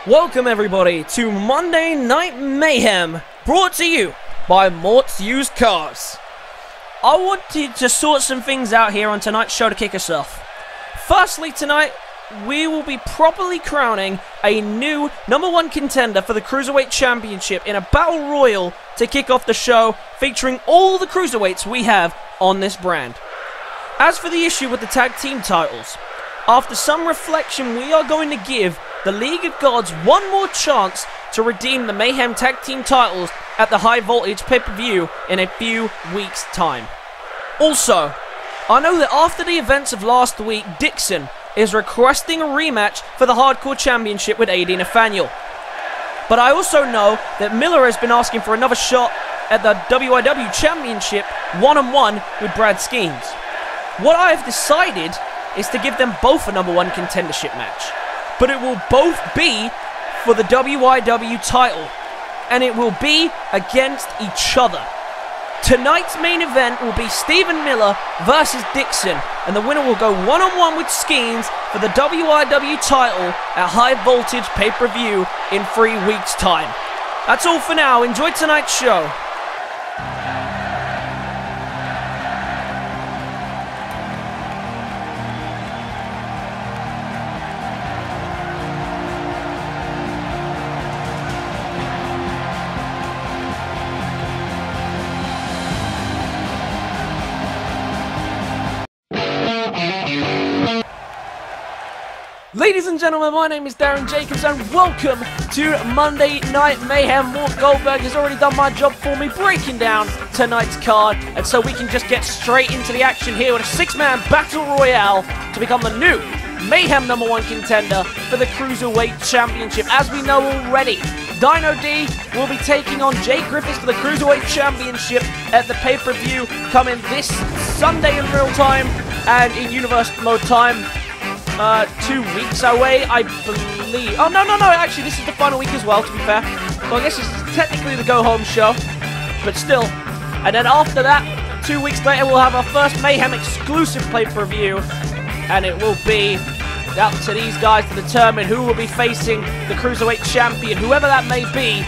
Welcome everybody to Monday Night Mayhem, brought to you by Mort's Used Cars. I wanted to sort some things out here on tonight's show to kick us off. Firstly, tonight we will be properly crowning a new #1 contender for the Cruiserweight Championship in a Battle Royal to kick off the show, featuring all the Cruiserweights we have on this brand. As for the issue with the tag team titles, after some reflection, we are going to give the League of Gods one more chance to redeem the Mayhem Tag Team titles at the High Voltage pay-per-view in a few weeks' time. Also, I know that after the events of last week, Dicson is requesting a rematch for the Hardcore Championship with AD Nathaniel. But I also know that Miller has been asking for another shot at the WIW Championship one-on-one with Brad Skeens. What I have decided is to give them both a #1 contendership match. But it will both be for the WIW title, and it will be against each other. Tonight's main event will be Stephen Miller versus Dicson, and the winner will go one-on-one with Skeens for the WIW title at High Voltage pay-per-view in 3 weeks' time. That's all for now. Enjoy tonight's show. Ladies and gentlemen, my name is Darren Jacobs and welcome to Monday Night Mayhem. Mort Goldberg has already done my job for me, breaking down tonight's card, and so we can just get straight into the action here with a 6-man Battle Royale to become the new Mayhem #1 contender for the Cruiserweight Championship. As we know already, Dino D will be taking on Jake Griffiths for the Cruiserweight Championship at the pay-per-view coming this Sunday in real time and in Universe Mode time. 2 weeks away, I believe. Oh, no, actually, this is the final week as well, to be fair. So I guess this is technically the go-home show, but still. And then after that, 2 weeks later, we'll have our first Mayhem exclusive pay-per-view, and it will be up to these guys to determine who will be facing the Cruiserweight Champion, whoever that may be,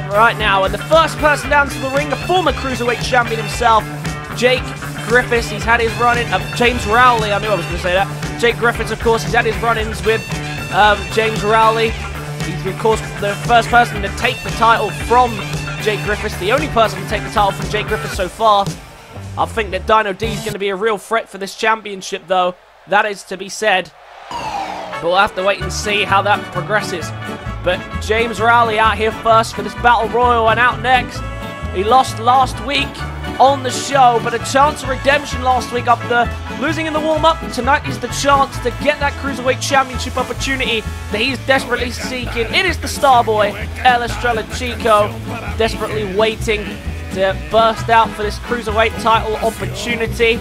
right now. And the first person down to the ring, the former Cruiserweight Champion himself, Jake Griffiths. He's had his run-in, James Rowley, I knew I was going to say that. Jake Griffiths, of course, he's had his run-ins with James Rowley. He's, of course, the first person to take the title from Jake Griffiths, the only person to take the title from Jake Griffiths so far. I think that Dino D is going to be a real threat for this championship, though. That is to be said. But we'll have to wait and see how that progresses. But James Rowley out here first for this Battle Royal, and out next, He lost last week on the show, but a chance of redemption last week after losing in the warm-up. Tonight is the chance to get that Cruiserweight Championship opportunity that he's desperately seeking. It is the star boy, Estrella Chico, desperately waiting to burst out for this Cruiserweight title opportunity.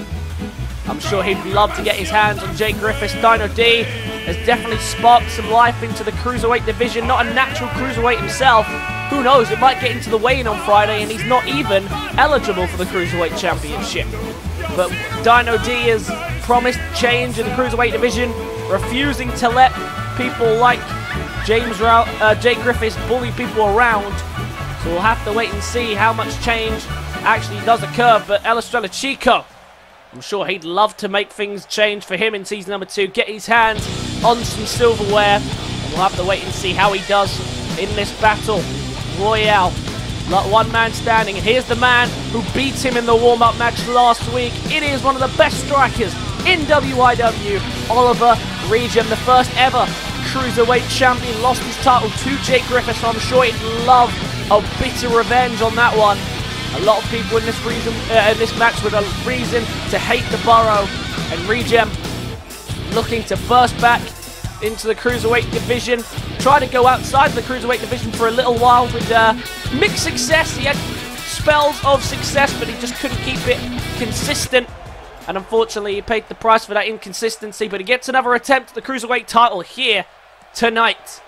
I'm sure he'd love to get his hands on Jay Griffiths. Dino D has definitely sparked some life into the Cruiserweight division. Not a natural Cruiserweight himself. Who knows, it might get into the weigh-in on Friday and he's not even eligible for the Cruiserweight Championship. But Dino D has promised change in the Cruiserweight division, refusing to let people like Jay Griffiths bully people around. So we'll have to wait and see how much change actually does occur. But Estrella Chico, I'm sure he'd love to make things change for him in season number 2, get his hands on some silverware. And we'll have to wait and see how he does in this battle royale. One man standing, and here's the man who beat him in the warm-up match last week. It is one of the best strikers in WIW, Oliver Regem, the first ever Cruiserweight champion, lost his title to Jay Griffiths, so I'm sure he'd love a bitter revenge on that one. A lot of people in this match with a reason to hate the Burrow, and Regem looking to burst back into the Cruiserweight division. Tried to go outside the Cruiserweight division for a little while with mixed success. He had spells of success, but he just couldn't keep it consistent. And unfortunately, he paid the price for that inconsistency. But he gets another attempt at the Cruiserweight title here tonight.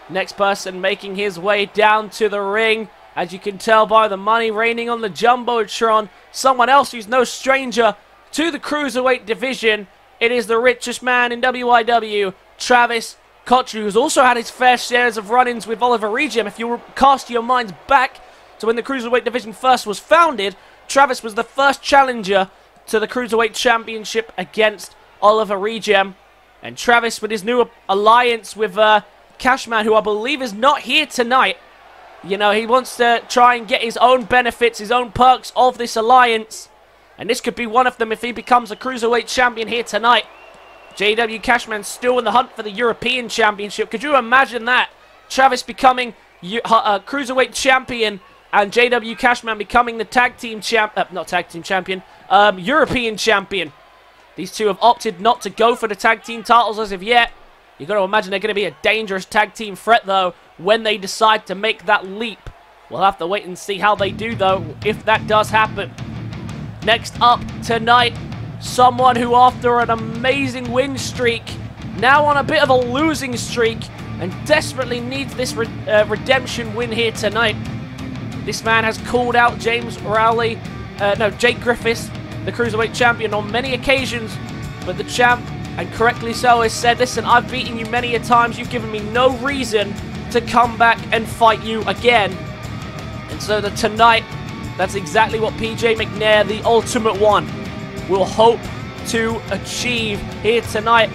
Next person making his way down to the ring. As you can tell by the money raining on the Jumbotron, someone else who's no stranger to the Cruiserweight division. It is the richest man in WIW, Travis Cotterrell, who's also had his fair shares of run-ins with Oliver Regem. If you cast your minds back to when the Cruiserweight division first was founded, Travis was the first challenger to the Cruiserweight Championship against Oliver Regem. And Travis, with his new alliance with Cashman, who I believe is not here tonight, you know, he wants to try and get his own benefits, his own perks of this alliance. And this could be one of them if he becomes a Cruiserweight champion here tonight. JW Cashman still in the hunt for the European Championship. Could you imagine that? Travis becoming a Cruiserweight champion and JW Cashman becoming the European champion. These two have opted not to go for the tag team titles as of yet. You've got to imagine they're going to be a dangerous tag team threat, though, when they decide to make that leap. We'll have to wait and see how they do, though, if that does happen. Next up tonight, someone who, after an amazing win streak, now on a bit of a losing streak, and desperately needs this redemption win here tonight. This man has called out Jay Griffiths, the Cruiserweight champion, on many occasions, but the champ, and correctly so, has said, listen, I've beaten you many a times, you've given me no reason to come back and fight you again. And so tonight, that's exactly what PJ McNair, the Ultimate One, will hope to achieve here tonight.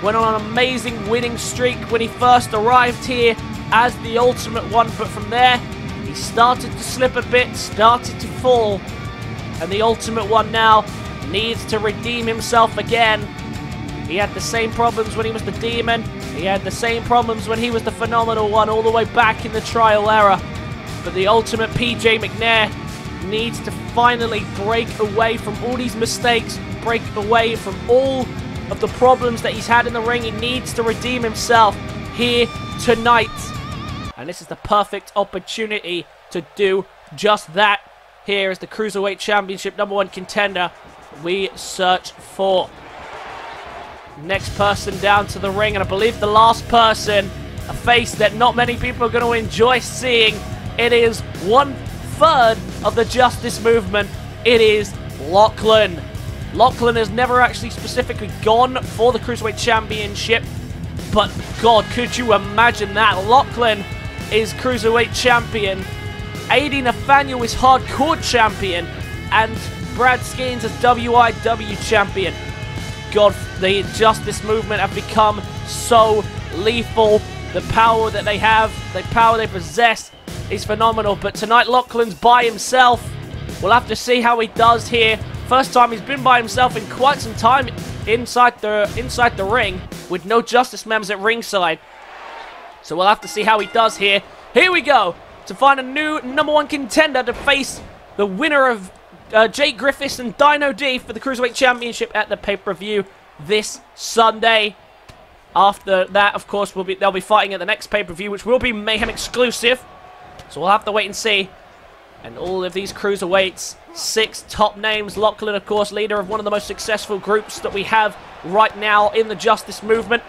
Went on an amazing winning streak when he first arrived here as the Ultimate One, but from there, he started to slip a bit, started to fall, and the Ultimate One now needs to redeem himself again. He had the same problems when he was the Demon. He had the same problems when he was the Phenomenal One all the way back in the trial era. But the Ultimate PJ McNair needs to finally break away from all these mistakes, break away from all of the problems that he's had in the ring. He needs to redeem himself here tonight. And this is the perfect opportunity to do just that. Here is the Cruiserweight Championship #1 contender we search for. Next person down to the ring, and I believe the last person, a face that not many people are going to enjoy seeing. It is 1/3 of the Justice Movement. It is Lachlan. Lachlan has never actually specifically gone for the Cruiserweight Championship, but God, could you imagine that? Lachlan is Cruiserweight Champion, AD Nathaniel is Hardcore Champion, and Brad Skeens is WIW Champion. God, the Justice Movement have become so lethal. The power that they have, the power they possess is phenomenal. But tonight, Lachlan's by himself. We'll have to see how he does here. First time he's been by himself in quite some time inside the ring with no Justice members at ringside. So we'll have to see how he does here. Here we go. to find a new #1 contender to face the winner of Jake Griffiths and Dino D for the Cruiserweight Championship at the pay-per-view this Sunday. After that, of course, they'll be fighting at the next pay-per-view, which will be Mayhem exclusive. So we'll have to wait and see. And all of these Cruiserweights, 6 top names. Lachlan, of course, leader of one of the most successful groups that we have right now in the Justice Movement.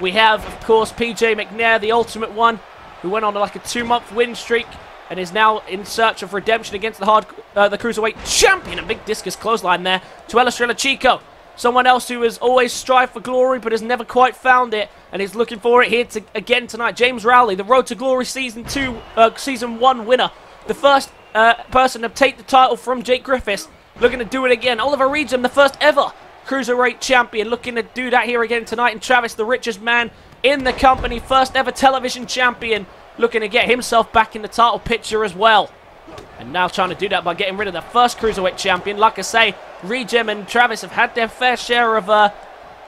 We have, of course, PJ McNair, the Ultimate One, who went on like a 2-month win streak and is now in search of redemption against the Cruiserweight Champion. A big discus clothesline there to Estrella Chico. Someone else who has always strived for glory but has never quite found it and is looking for it here again tonight. James Rowley, the Road to Glory Season 1 winner. The first person to take the title from Jake Griffiths, looking to do it again. Oliver Regem, the first ever Cruiserweight Champion, looking to do that here again tonight. And Travis, the richest man in the company, first ever television champion, looking to get himself back in the title picture as well. And now trying to do that by getting rid of the first Cruiserweight Champion. Like I say, Regem and Travis have had their fair share of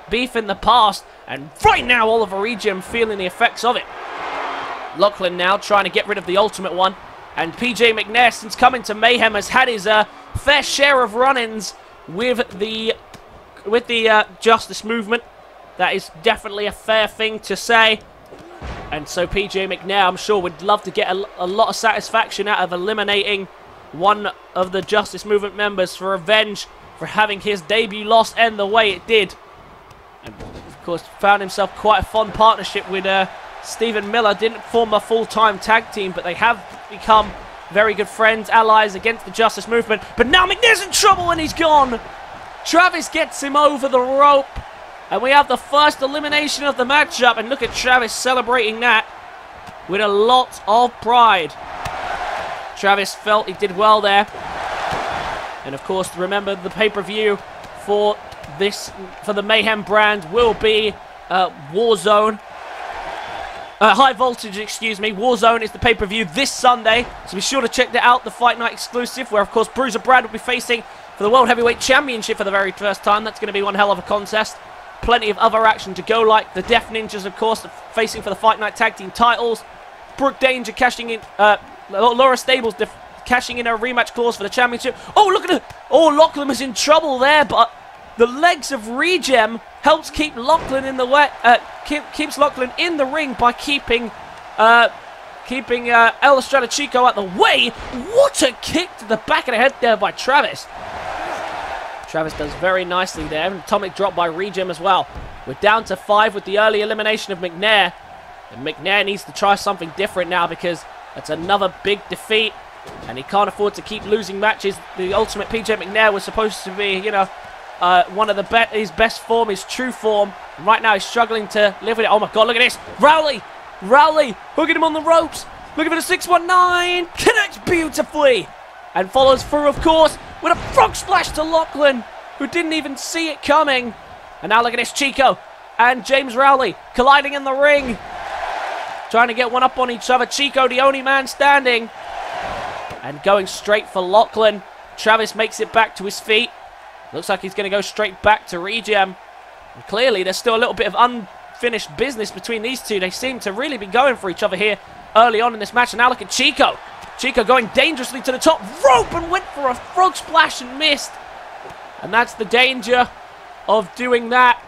beef in the past. And right now, Oliver Regem feeling the effects of it. Lachlan now trying to get rid of the Ultimate One. And PJ McNair, since coming to Mayhem, has had his fair share of run-ins with the Justice Movement. That is definitely a fair thing to say. And so PJ McNair, I'm sure, would love to get a lot of satisfaction out of eliminating one of the Justice Movement members for revenge for having his debut loss end the way it did. And, of course, found himself quite a fun partnership with Stephen Miller. Didn't form a full-time tag team, but they have become very good friends, allies against the Justice Movement. But now McNair's in trouble and he's gone. Travis gets him over the rope. And we have the first elimination of the matchup. And look at Travis celebrating that with a lot of pride. Travis felt he did well there. And of course, remember the pay-per-view for the Mayhem brand will be Warzone. High Voltage, excuse me. Warzone is the pay-per-view this Sunday. So be sure to check that out, the Fight Night exclusive, where of course Bruiser Brad will be facing for the World Heavyweight Championship for the very first time. That's going to be one hell of a contest. Plenty of other action to go, like the Death Ninjas, of course, facing for the Fight Night Tag Team titles. Brooke Danger cashing in, Laura Stables cashing in her rematch clause for the championship. Oh, look at it! Oh, Lachlan was in trouble there, but the legs of Regem helps keep Lachlan in the way, keeps Lachlan in the ring by keeping Estrella Chico out the way. What a kick to the back of the head there by Travis. Travis does very nicely there. An atomic drop by Regem as well. We're down to 5 with the early elimination of McNair. And McNair needs to try something different now because that's another big defeat. And he can't afford to keep losing matches. The ultimate PJ McNair was supposed to be, you know, one of his best form, his true form. And right now he's struggling to live with it. Oh my God, look at this. Rowley hooking him on the ropes. Looking for the 619. Connects beautifully. And follows through, of course, with a frog splash to Lachlan, who didn't even see it coming. And now look at this, Chico and James Rowley colliding in the ring. Trying to get one up on each other. Chico, the only man standing. And going straight for Lachlan. Travis makes it back to his feet. Looks like he's going to go straight back to Regem. And clearly, there's still a little bit of unfinished business between these two. They seem to really be going for each other here early on in this match. And now look at Chico. Chico going dangerously to the top rope and went for a frog splash and missed. And that's the danger of doing that.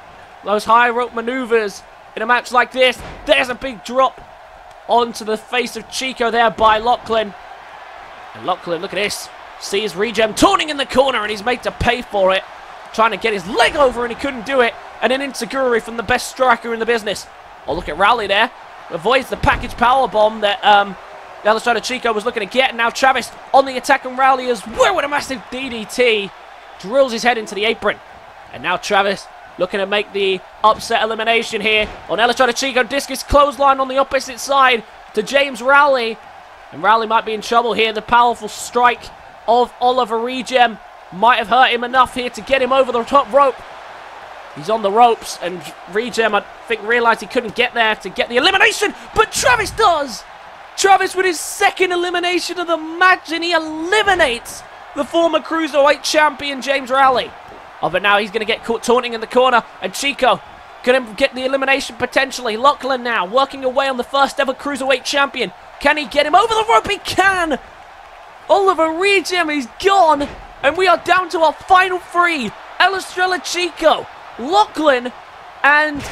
Those high rope maneuvers in a match like this. There's a big drop onto the face of Chico there by Lachlan. And Lachlan, look at this. Sees Regem taunting in the corner and he's made to pay for it. Trying to get his leg over and he couldn't do it. And an enziguri from the best striker in the business. Oh, look at Rowley there. Avoids the package powerbomb that the other side of Chico was looking to get. And now Travis on the attack on Rowley as well with a massive DDT. Drills his head into the apron. And now Travis looking to make the upset elimination here on Estrella Chico. Discus clothesline on the opposite side to James Rowley. And Rowley might be in trouble here. The powerful strike of Oliver Regem might have hurt him enough here to get him over the top rope. He's on the ropes, and Regem, I think, realized he couldn't get there to get the elimination, but Travis does! Travis with his second elimination of the match, and he eliminates the former Cruiserweight champion, James Rowley. Oh, but now he's going to get caught taunting in the corner, and Chico going to get the elimination potentially. Lachlan now working away on the first ever Cruiserweight champion. Can he get him over the rope? He can! Oliver Regem is gone, and we are down to our final three. Estrella, Chico, Lachlan, and...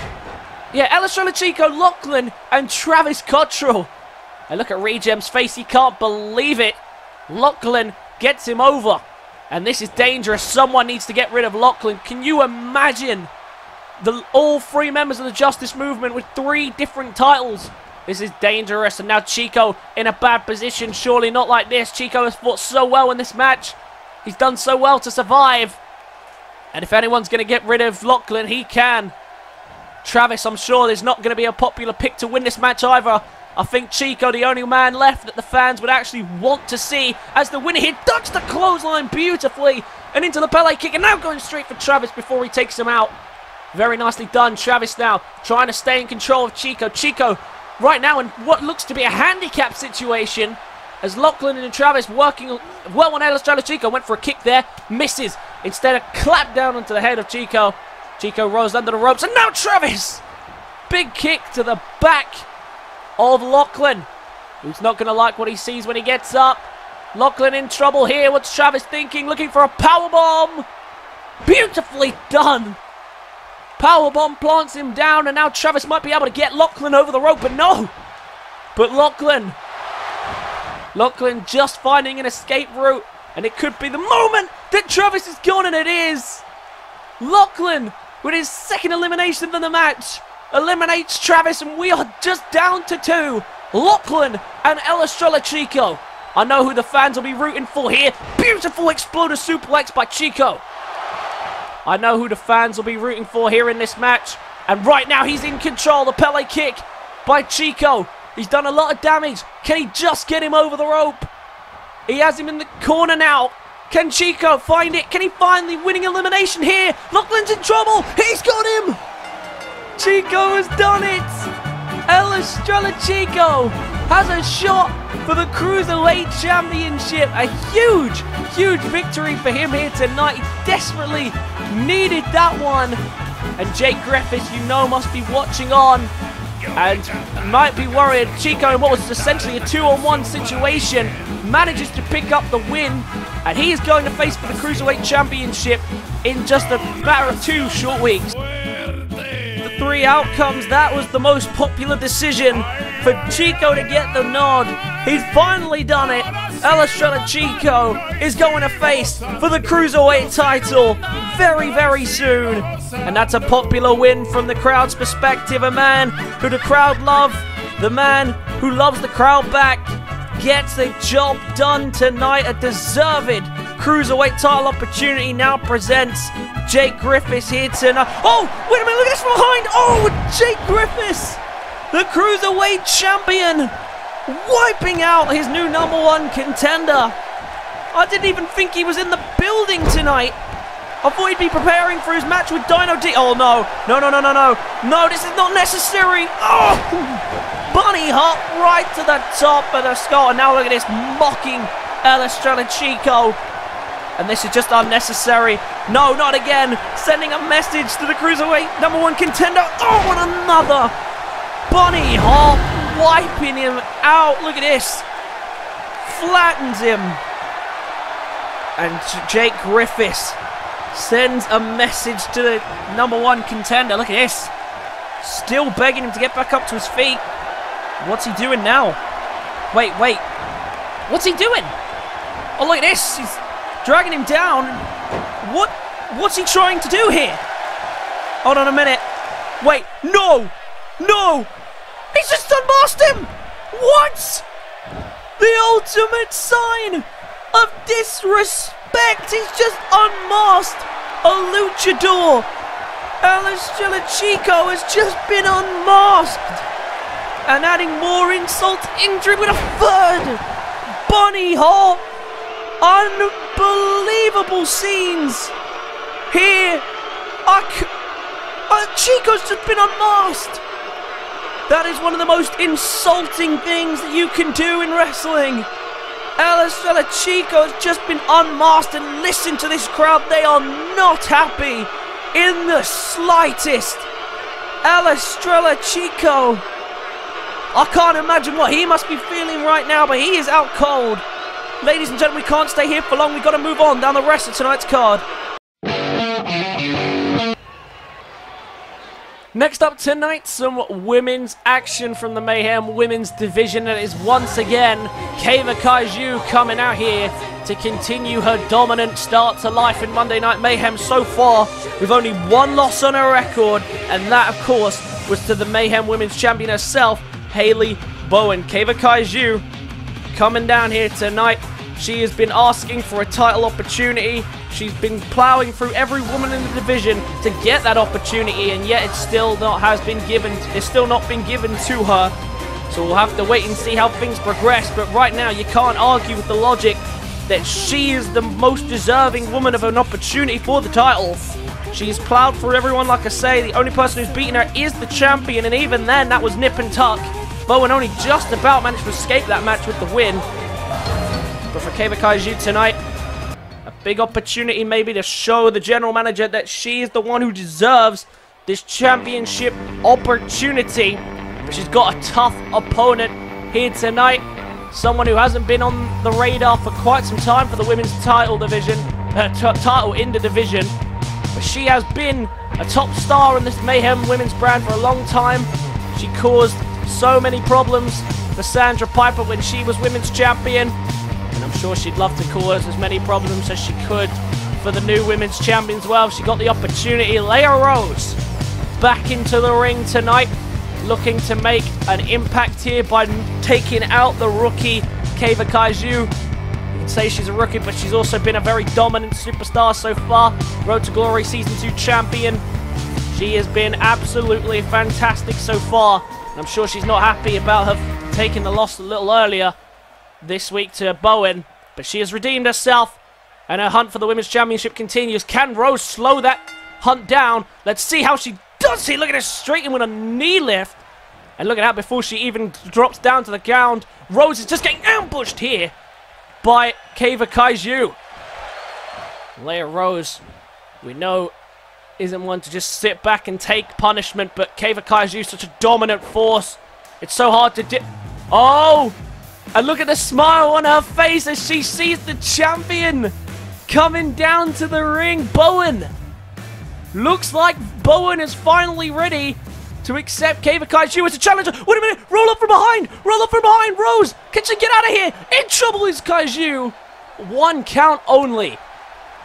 yeah, Estrella, Chico, Lachlan, and Travis Cotterrell. And look at Regem's face, he can't believe it. Lachlan gets him over. And this is dangerous. Someone needs to get rid of Lachlan. Can you imagine all three members of the Justice Movement with 3 different titles? This is dangerous. And now Chico in a bad position. Surely not like this. Chico has fought so well in this match. He's done so well to survive. And if anyone's going to get rid of Lachlan, he can. Travis, I'm sure, is not going to be a popular pick to win this match either. I think Chico, the only man left that the fans would actually want to see as the winner here. Ducks the clothesline beautifully and into the Pele kick, and now going straight for Travis before he takes him out. Very nicely done. Travis now trying to stay in control of Chico. Chico right now in what looks to be a handicap situation as Lachlan and Travis working well on Estrella. Chico went for a kick there, misses. Instead of clap down onto the head of Chico. Chico rolls under the ropes, and now Travis! Big kick to the back of Lachlan, who's not going to like what he sees when he gets up. Lachlan in trouble here. What's Travis thinking? Looking for a powerbomb. Beautifully done. Powerbomb plants him down, and now Travis might be able to get Lachlan over the rope, but no. But Lachlan just finding an escape route, and it could be the moment that Travis is gone, and it is. Lachlan, with his second elimination of the match, eliminates Travis, and we are just down to 2. Lachlan and Estrella Chico. I know who the fans will be rooting for here. Beautiful exploder suplex by Chico. I know who the fans will be rooting for here in this match. And right now he's in control. The Pele kick by Chico. He's done a lot of damage. Can he just get him over the rope? He has him in the corner now. Can Chico find it? Can he find the winning elimination here? Lachlan's in trouble. He's got him. Chico has done it! Estrella Chico has a shot for the Cruiserweight Championship. A huge victory for him here tonight. He desperately needed that one. And Jake Griffiths, you know, must be watching on and might be worried. Chico, in what was essentially a 2-on-1 situation, manages to pick up the win. And he is going to face for the Cruiserweight Championship in just a matter of 2 short weeks. 3 outcomes, that was the most popular decision for Chico to get the nod. He's finally done it. Estrella Chico is going to face for the Cruiserweight title very soon. And that's a popular win from the crowd's perspective. A man who the crowd love, the man who loves the crowd back, gets the job done tonight. A deserved Cruiserweight title opportunity now presents Jake Griffiths here tonight. Oh, wait a minute, look at this from behind. Oh, Jake Griffiths, the Cruiserweight champion, wiping out his new #1 contender. I didn't even think he was in the building tonight. I thought he'd be preparing for his match with Dino D. Oh, no. No, this is not necessary. Oh, bunny hop right to the top of the skull. And now look at this, mocking Estrella Chico. And this is just unnecessary. No, not again. Sending a message to the Cruiserweight #1 contender. Oh, what another bunny hop, wiping him out. Look at this. Flattens him. And Jake Griffiths sends a message to the #1 contender. Look at this. Still begging him to get back up to his feet. What's he doing now? Wait. What's he doing? Oh, look at this. He's dragging him down. What's he trying to do here? Hold on a minute. Wait, no! He's just unmasked him! What? The ultimate sign of disrespect. He's just unmasked a luchador. Estrella Chico has just been unmasked. And adding more insult to injury with a 3rd bunny hop. Unbelievable scenes here. Chico's just been unmasked. That is one of the most insulting things that you can do in wrestling. Estrella Chico has just been unmasked, and listen to this crowd. They are not happy in the slightest. Estrella Chico I can't imagine what he must be feeling right now, but he is out cold. Ladies and gentlemen, we can't stay here for long. We've got to move on down the rest of tonight's card. Next up tonight, some women's action from the Mayhem women's division. And it is once again Kaiju coming out here to continue her dominant start to life in Monday Night Mayhem so far, with only one loss on her record, and that, of course, was to the Mayhem Women's Champion herself, Haley Bowen. Kaiju coming down here tonight. She has been asking for a title opportunity. She's been plowing through every woman in the division to get that opportunity, and yet it's still not been given to her. So we'll have to wait and see how things progress. But right now, you can't argue with the logic that she is the most deserving woman of an opportunity for the title. She's plowed through everyone, like I say. The only person who's beaten her is the champion, and even then, that was nip and tuck. Bowen only just about managed to escape that match with the win. But for Kaiju tonight, a big opportunity maybe to show the general manager that she is the one who deserves this championship opportunity. But she's got a tough opponent here tonight. Someone who hasn't been on the radar for quite some time for the women's title division, title in the division. But she has been a top star in this Mayhem women's brand for a long time. She caused so many problems for Sandra Piper when she was women's champion. And I'm sure she'd love to cause as many problems as she could for the new women's champion as well. She got the opportunity. Laya Rose back into the ring tonight, looking to make an impact here by taking out the rookie Kaiju. You can say she's a rookie, but she's also been a very dominant superstar so far. Road to Glory Season 2 champion. She has been absolutely fantastic so far. And I'm sure she's not happy about her taking the loss a little earlier this week to Bowen, but she has redeemed herself, and her hunt for the women's championship continues. Can Rose slow that hunt down? Let's see how she does here. Look at her straight in with a knee lift, and look at that before she even drops down to the ground. Rose is just getting ambushed here by Kaiju. Laya Rose, we know, isn't one to just sit back and take punishment, but Kaiju is such a dominant force. It's so hard to Oh! And look at the smile on her face as she sees the champion coming down to the ring. Bowen. Looks like Bowen is finally ready to accept Kaiju as a challenger. Wait a minute. Roll up from behind. Roll up from behind. Rose. Can she get out of here? In trouble is Kaiju. One count only.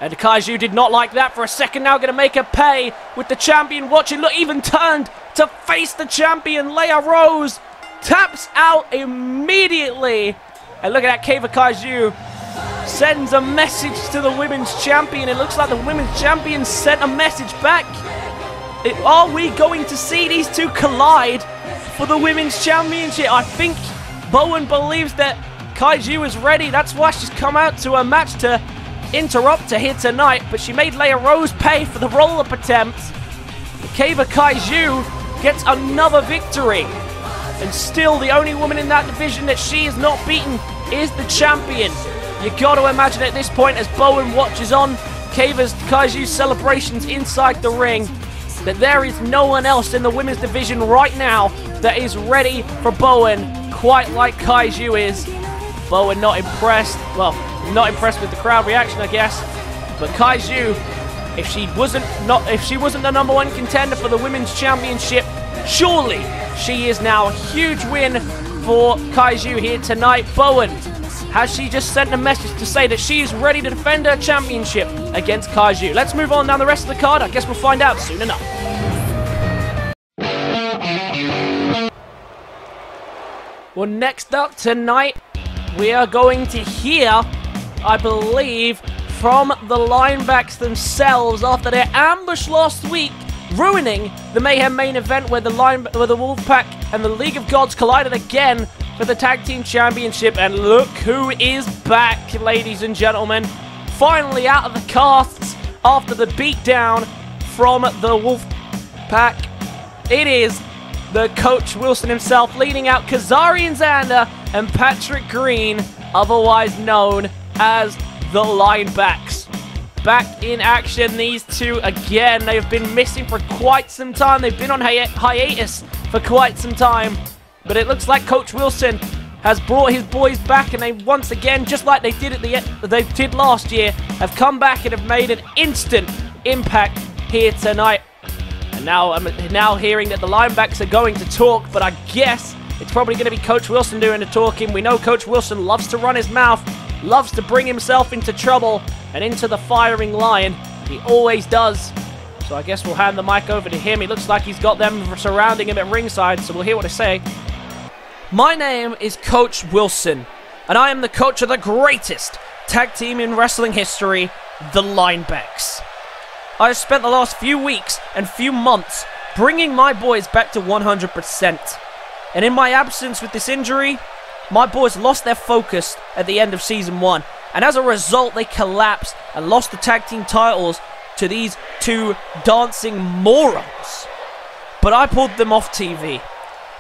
And Kaiju did not like that for a second. Now going to make her pay with the champion watching. Look, even turned to face the champion. Laya Rose taps out immediately. And look at that, Kaiju sends a message to the women's champion. It looks like the women's champion sent a message back. Are we going to see these two collide for the women's championship? I think Bowen believes that Kaiju is ready. That's why she's come out to a match to interrupt her here tonight. But she made Laya Rose pay for the roll-up attempt. Kaiju gets another victory. And still, the only woman in that division that she is not beaten is the champion. You got to imagine at this point, as Bowen watches on Kaiju's celebrations inside the ring, that there is no one else in the women's division right now that is ready for Bowen, quite like Kaiju is. Bowen not impressed. Well, not impressed with the crowd reaction, I guess. But Kaiju, if she wasn't the #1 contender for the women's championship, surely she is now a huge win for Kaiju here tonight. Bowen, has she just sent a message to say that she is ready to defend her championship against Kaiju? Let's move on down the rest of the card. I guess we'll find out soon enough. Well, next up tonight, we are going to hear, I believe, from the linebacks themselves after their ambush last week, ruining the Mayhem main event where the Wolfpack and the League of Gods collided again for the Tag Team Championship. And look who is back, ladies and gentlemen. Finally out of the casts after the beatdown from the Wolfpack. It is the Coach Wilson himself leading out Kazarian Zander and Patrick Green, otherwise known as the linebacks. Back in action, these two again. They've been missing for quite some time. They've been on hiatus for quite some time. But it looks like Coach Wilson has brought his boys back, and they once again, just like they did last year, have come back and have made an instant impact here tonight. And now I'm now hearing that the linebacks are going to talk, but I guess it's probably going to be Coach Wilson doing the talking. We know Coach Wilson loves to run his mouth, loves to bring himself into trouble and into the firing line. He always does. So I guess we'll hand the mic over to him. He looks like he's got them surrounding him at ringside, so we'll hear what they say. My name is Coach Wilson, and I am the coach of the greatest tag team in wrestling history, the Linebacks. I have spent the last few weeks and few months bringing my boys back to 100%. And in my absence with this injury, my boys lost their focus at the end of Season 1. And as a result, they collapsed and lost the tag team titles to these two dancing morons. But I pulled them off TV,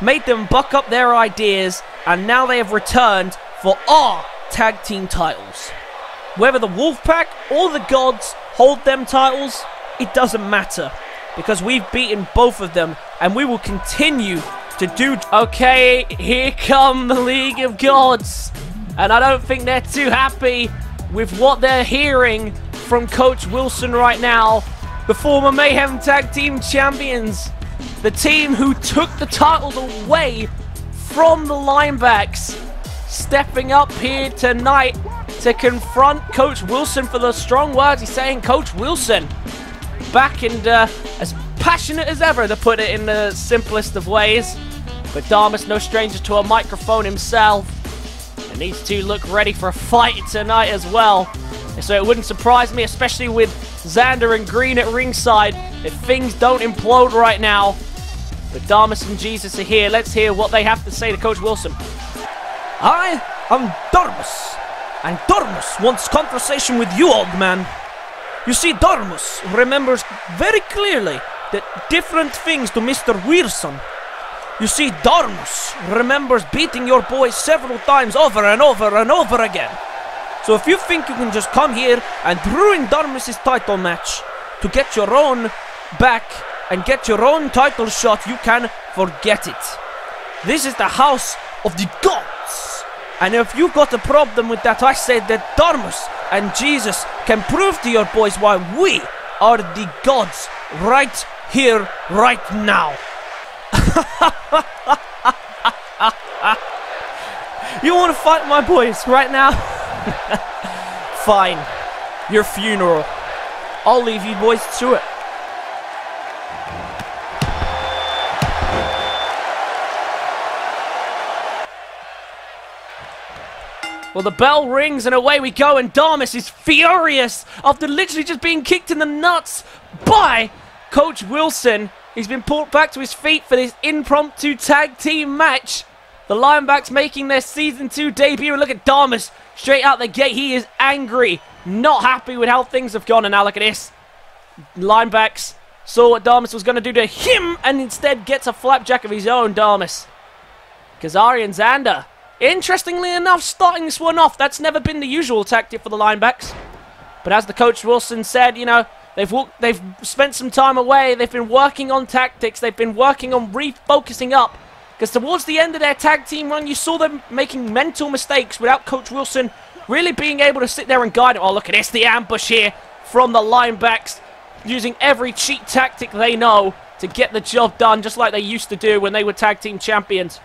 made them buck up their ideas, and now they have returned for our tag team titles. Whether the Wolfpack or the Gods hold them titles, it doesn't matter, because we've beaten both of them, and we will continue to do. Okay, here come the League of Gods, and I don't think they're too happy with what they're hearing from Coach Wilson right now. The former Mayhem Tag Team Champions, the team who took the titles away from the Linebacks, stepping up here tonight to confront Coach Wilson for the strong words. He's saying, Coach Wilson, back and as passionate as ever, to put it in the simplest of ways. But Darmus, no stranger to a microphone himself, and these two look ready for a fight tonight as well. And so it wouldn't surprise me, especially with Xander and Green at ringside, if things don't implode right now. But Darmus and Jesus are here. Let's hear what they have to say to Coach Wilson. I am Darmus, and Darmus wants conversation with you, old man. You see, Darmus remembers very clearly that different things to Mr. Weirson. You see, Darmus remembers beating your boys several times over and over and over again. So if you think you can just come here and ruin Darmus's title match to get your own back and get your own title shot, you can forget it. This is the house of the gods. And if you've got a problem with that, I say that Darmus and Jesus can prove to your boys why we are the gods right here, right now. You want to fight my boys right now? Fine. Your funeral. I'll leave you boys to it. Well, the bell rings and away we go, and Darmus is furious after literally just being kicked in the nuts by Coach Wilson. He's been pulled back to his feet for this impromptu tag team match. The Linebacks making their Season 2 debut, and look at Darmus straight out the gate. He is angry, not happy with how things have gone, and now look at this. Linebacks saw what Darmus was going to do to him, and instead gets a flapjack of his own, Darmus. Kazari and Xander, interestingly enough, starting this one off. That's never been the usual tactic for the Linebacks. But as the Coach Wilson said, you know, they've spent some time away. They've been working on tactics. They've been working on refocusing up. Because towards the end of their tag team run, you saw them making mental mistakes without Coach Wilson really being able to sit there and guide them. Oh, look at this, the ambush here from the Linebacks, using every cheat tactic they know to get the job done, just like they used to do when they were tag team champions.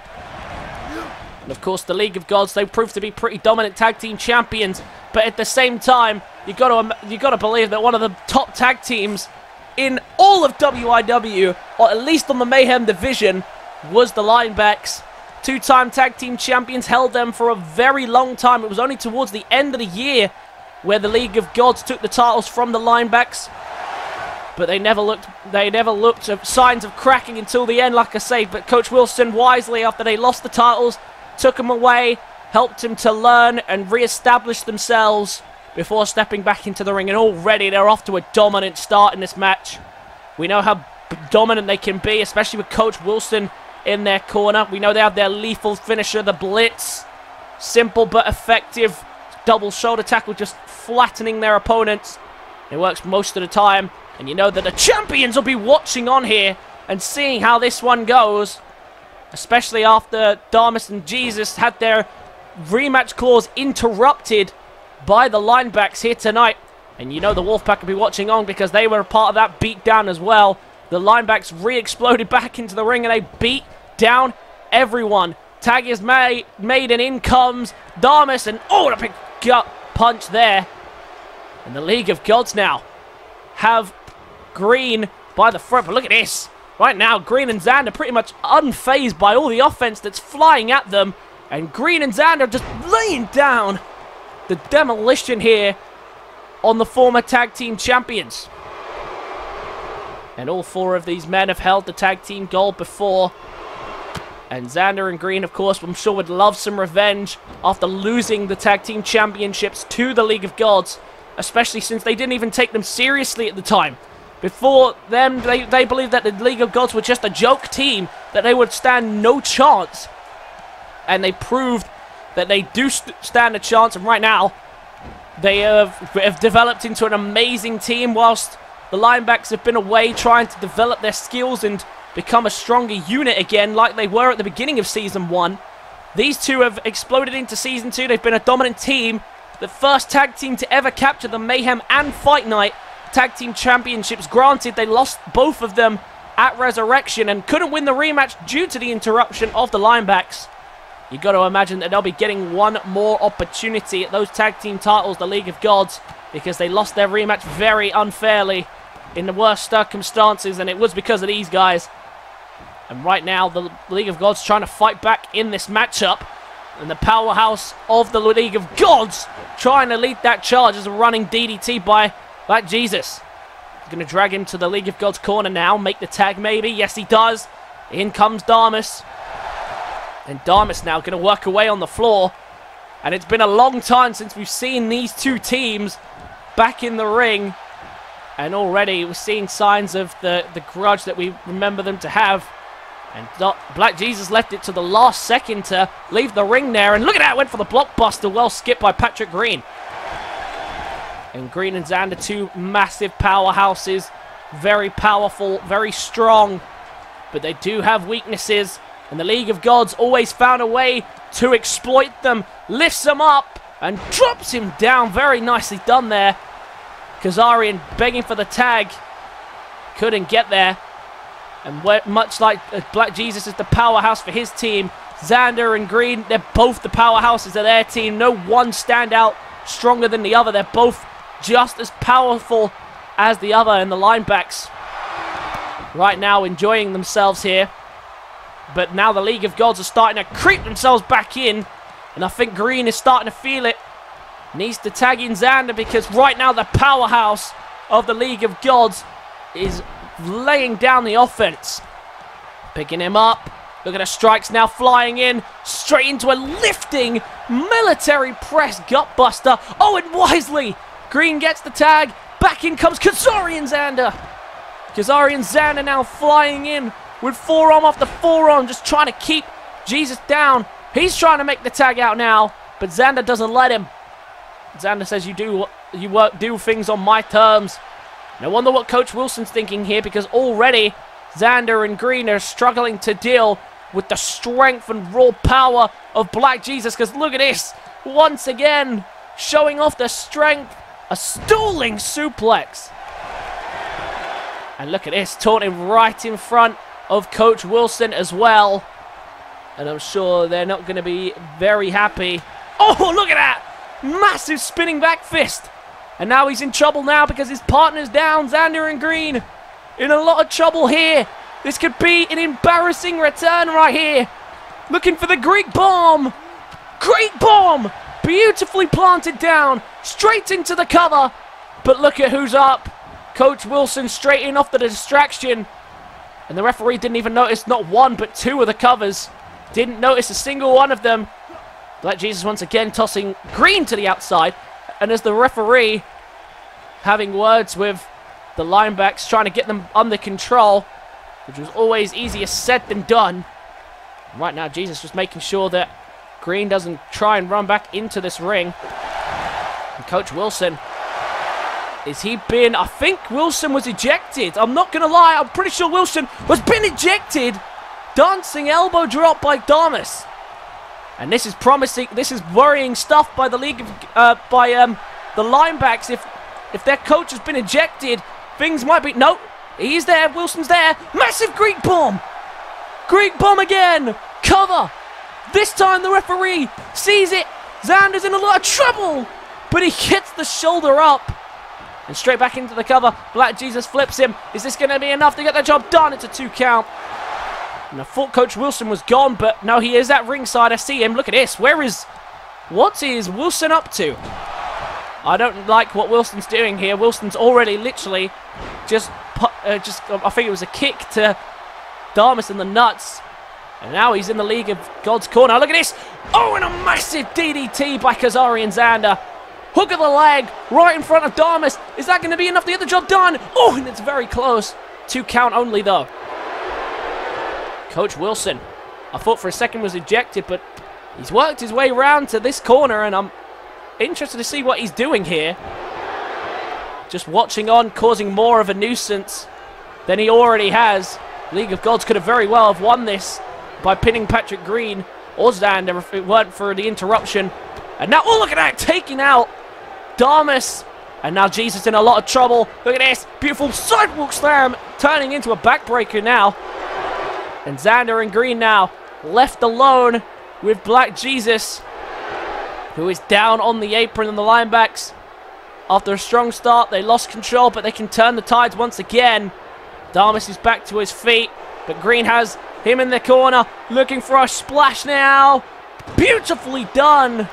And of course, the League of Gods, they proved to be pretty dominant tag team champions. But at the same time, you gotta believe that one of the top tag teams in all of WIW, or at least on the Mayhem division, was the Linebacks. Two-time tag team champions, held them for a very long time. It was only towards the end of the year where the League of Gods took the titles from the Linebacks. But they never looked at signs of cracking until the end, like I say. But Coach Wilson, wisely, after they lost the titles, took them away, helped them to learn and re-establish themselves before stepping back into the ring. And already they're off to a dominant start in this match. We know how dominant they can be, especially with Coach Wilson in their corner. We know they have their lethal finisher, the Blitz. Simple but effective double shoulder tackle, just flattening their opponents. It works most of the time. And you know that the champions will be watching on here and seeing how this one goes. especially after Damas and Jesus had their rematch clause interrupted by the linebacks here tonight. And you know the Wolfpack will be watching on because they were a part of that beatdown as well. The linebacks re-exploded back into the ring and they beat down everyone. Tag is made and in comes Damas, and oh, a big gut punch there. And the League of Gods now have Green by the front. But look at this. Right now, Green and Xander pretty much unfazed by all the offense that's flying at them. And Green and Xander just laying down the demolition here on the former tag team champions. And all four of these men have held the tag team gold before. And Xander and Green, of course, I'm sure would love some revenge after losing the tag team championships to the League of Gods. Especially since they didn't even take them seriously at the time. Before them, they believed that the League of Gods were just a joke team, that they would stand no chance. And they proved that they do stand a chance, and right now, they have developed into an amazing team, whilst the linebacks have been away trying to develop their skills and become a stronger unit again, like they were at the beginning of Season 1. These two have exploded into Season 2, they've been a dominant team, the first tag team to ever capture the Mayhem and Fight Night Tag Team Championships. Granted, they lost both of them at Resurrection and couldn't win the rematch due to the interruption of the linebacks. You got to imagine that they'll be getting one more opportunity at those tag team titles, the League of Gods, because they lost their rematch very unfairly in the worst circumstances, and it was because of these guys. And right now, the League of Gods trying to fight back in this matchup, and the powerhouse of the League of Gods trying to lead that charge as a running DDT by Black Jesus. He's going to drag him to the League of Gods corner now. Make the tag maybe. Yes, he does. In comes Damas. And Damas now going to work away on the floor. And it's been a long time since we've seen these two teams back in the ring. And already we're seeing signs of the grudge that we remember them to have. And Black Jesus left it to the last second to leave the ring there. And look at that, went for the blockbuster. Well skipped by Patrick Green. And Green and Xander, two massive powerhouses. Very powerful, very strong. But they do have weaknesses. And the League of Gods always found a way to exploit them. Lifts them up and drops him down. Very nicely done there. Kazarian begging for the tag. Couldn't get there. And much like Black Jesus is the powerhouse for his team, Xander and Green, they're both the powerhouses of their team. No one standout stronger than the other. They're both just as powerful as the other, and the linebacks right now enjoying themselves here. But now the League of Gods are starting to creep themselves back in, and I think Green is starting to feel it. Needs to tag in Xander because right now the powerhouse of the League of Gods is laying down the offense. Picking him up. Look at the strikes now flying in. Straight into a lifting military press gutbuster. Oh, and wisely, Green gets the tag. Back in comes Kazarian Xander. Kazarian Xander now flying in with forearm after forearm, just trying to keep Jesus down. He's trying to make the tag out now, but Xander doesn't let him. Xander says, you do things on my terms. No wonder what Coach Wilson's thinking here, because already Xander and Green are struggling to deal with the strength and raw power of Black Jesus. Because look at this, once again, showing off the strength, a stalling suplex. And look at this, taunting right in front of Coach Wilson as well. And I'm sure they're not going to be very happy. Oh, look at that, massive spinning back fist. And now he's in trouble now because his partner's down. Xander and Green in a lot of trouble here. This could be an embarrassing return right here. Looking for the Greek bomb. Greek bomb. Beautifully planted down. Straight into the cover. But look at who's up. Coach Wilson straight in off the distraction. And the referee didn't even notice not one but two of the covers. Didn't notice a single one of them. Black Jesus once again tossing Green to the outside. And as the referee having words with the linebacks, trying to get them under control, which was always easier said than done. Right now, Jesus just making sure that Green doesn't try and run back into this ring. And Coach Wilson, I think Wilson was ejected. I'm not going to lie, I'm pretty sure Wilson has been ejected. dancing elbow drop by Damas. And this is promising, this is worrying stuff by the league, the linebacks. If their coach has been ejected, things might be, no, he's there, Wilson's there, massive Greek bomb. Greek bomb again, cover. This time the referee sees it. Xander's in a lot of trouble, but he hits the shoulder up. And straight back into the cover, Black Jesus flips him. Is this going to be enough to get the job done? It's a 2 count. And I thought Coach Wilson was gone, but no, he is at ringside. I see him. Look at this. What is Wilson up to? I don't like what Wilson's doing here. Wilson's already literally just I think it was a kick to Damas in the nuts. And now he's in the League of God's corner. Look at this. Oh, and a massive DDT by Kazarian Xander. Hook of the leg right in front of Damas. Is that going to be enough to get the job done? Oh, and it's very close. 2 count only, though. Coach Wilson, I thought for a second was ejected, but he's worked his way around to this corner, and I'm interested to see what he's doing here. Just watching on, causing more of a nuisance than he already has. League of Gods could have very well have won this by pinning Patrick Green or Xander if it weren't for the interruption. And now, oh, look at that, taking out Damas. And now Jesus in a lot of trouble. Look at this, beautiful sidewalk slam, turning into a backbreaker now. And Xander and Green now left alone with Black Jesus, who is down on the apron, and the linebacks, after a strong start, they lost control, but they can turn the tides once again. Damas is back to his feet, but Green has him in the corner, looking for a splash now. Beautifully done.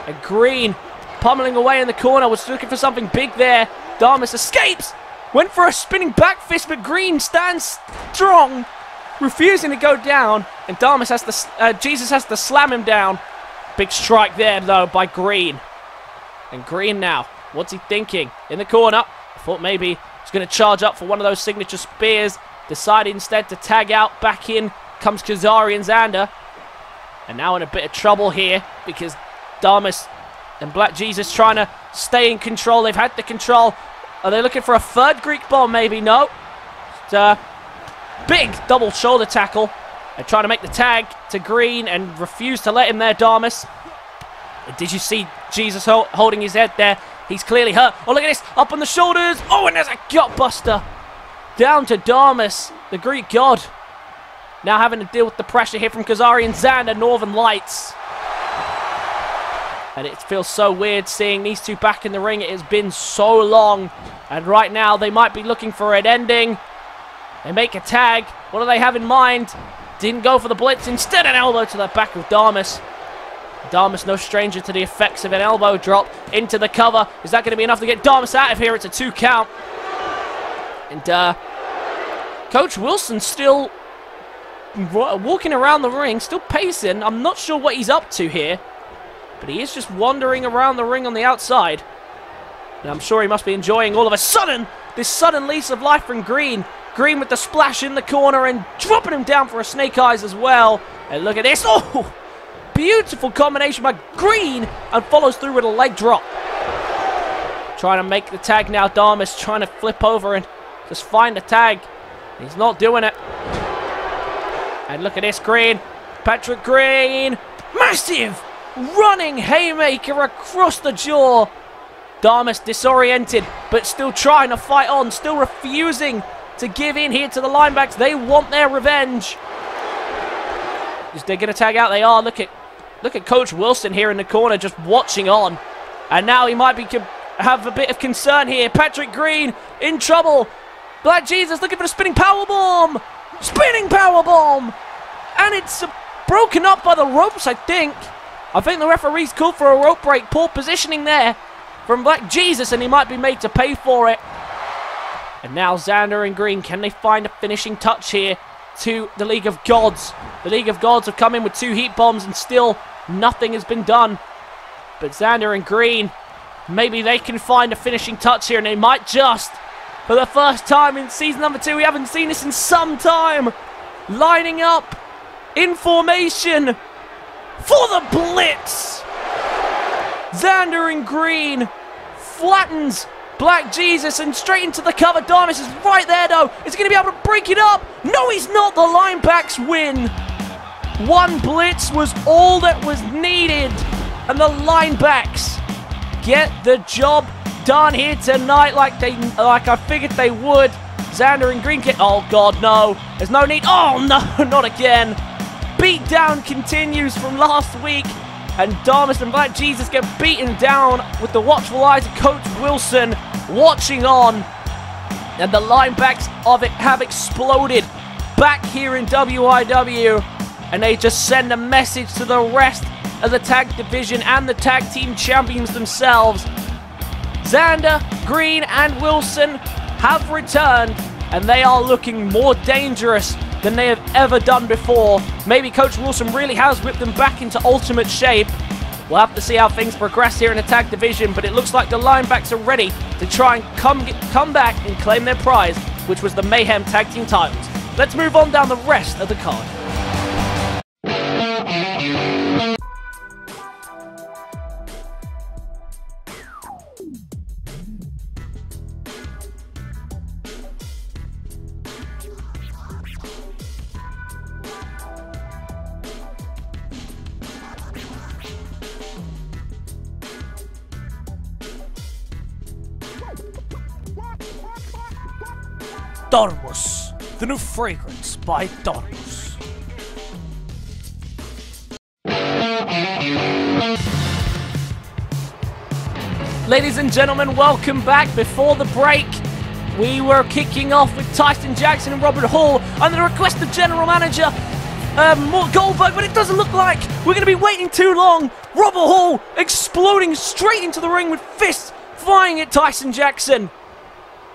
And Green pummeling away in the corner, was looking for something big there. Damas escapes, went for a spinning back fist, but Green stands strong, refusing to go down, and Damas has to, Jesus has to slam him down. Big strike there, though, by Green. And Green now, what's he thinking? In the corner, I thought maybe he's going to charge up for one of those signature spears. Decided instead to tag out. Back in comes Kazarian Xander. And now in a bit of trouble here, because Damas and Black Jesus trying to stay in control. They've had the control. Are they looking for a third Greek bomb? Maybe. No. It's big double shoulder tackle. They're trying to make the tag to Green and refuse to let him there, Damas. Did you see Jesus holding his head there? He's clearly hurt. Oh, look at this. Up on the shoulders. Oh, and there's a gutbuster. Down to Damas, the Greek god. Now having to deal with the pressure here from Kazarian Xander, Northern Lights. And it feels so weird seeing these two back in the ring. It has been so long. And right now they might be looking for an ending. They make a tag. What do they have in mind? Didn't go for the blitz. Instead, an elbow to the back of Damas. Damas, no stranger to the effects of an elbow drop into the cover. Is that going to be enough to get Damas out of here? It's a 2 count. And Coach Wilson still walking around the ring, still pacing. I'm not sure what he's up to here, but he is just wandering around the ring on the outside. And I'm sure he must be enjoying all of a sudden this sudden lease of life from Green. Green with the splash in the corner and dropping him down for a snake eyes as well. And look at this. Oh, beautiful combination by Green, and follows through with a leg drop. Trying to make the tag now. Damas trying to flip over and just find a tag. He's not doing it. And look at this, Green. Patrick Green. Massive running haymaker across the jaw. Damas disoriented, but still trying to fight on. Still refusing to give in here to the linebacks. They want their revenge. Is they going to tag out? They are. Look at Coach Wilson here in the corner just watching on. And now he might have a bit of concern here. Patrick Green in trouble. Black Jesus looking for a spinning powerbomb. Spinning powerbomb. And it's broken up by the ropes, I think. I think the referee's called for a rope break. Poor positioning there from Black Jesus, and he might be made to pay for it. And now Xander and Green, can they find a finishing touch here to the League of Gods? The League of Gods have come in with 2 heat bombs and still nothing has been done. But Xander and Green, maybe they can find a finishing touch here, and they might just. For the first time in season number 2, we haven't seen this in some time. Lining up in formation for the blitz. Xander and Green flattens Black Jesus and straight into the cover. Darmus is right there though. Is he going to be able to break it up? No, he's not. The linebacks win. One blitz was all that was needed. And the linebacks get the job done here tonight like I figured they would. Xander and Green get... Oh, God, no. There's no need. Oh, no, not again. Beatdown continues from last week. And Darmus and Black Jesus get beaten down with the watchful eyes of Coach Wilson watching on. And the linebacks of it have exploded back here in WIW. And they just send a message to the rest of the tag division and the tag team champions themselves. Xander, Green, and Wilson have returned, and they are looking more dangerous than they have ever done before. Maybe Coach Wilson really has whipped them back into ultimate shape. We'll have to see how things progress here in the tag division, but it looks like the linebacks are ready to try and come back and claim their prize, which was the Mayhem Tag Team titles. Let's move on down the rest of the card. Dormus, the new fragrance by Dormus. Ladies and gentlemen, welcome back. Before the break, we were kicking off with Tyson Jackson and Robert Hall under the request of General Manager Mort Goldberg, but it doesn't look like we're going to be waiting too long. Robert Hall exploding straight into the ring with fists flying at Tyson Jackson.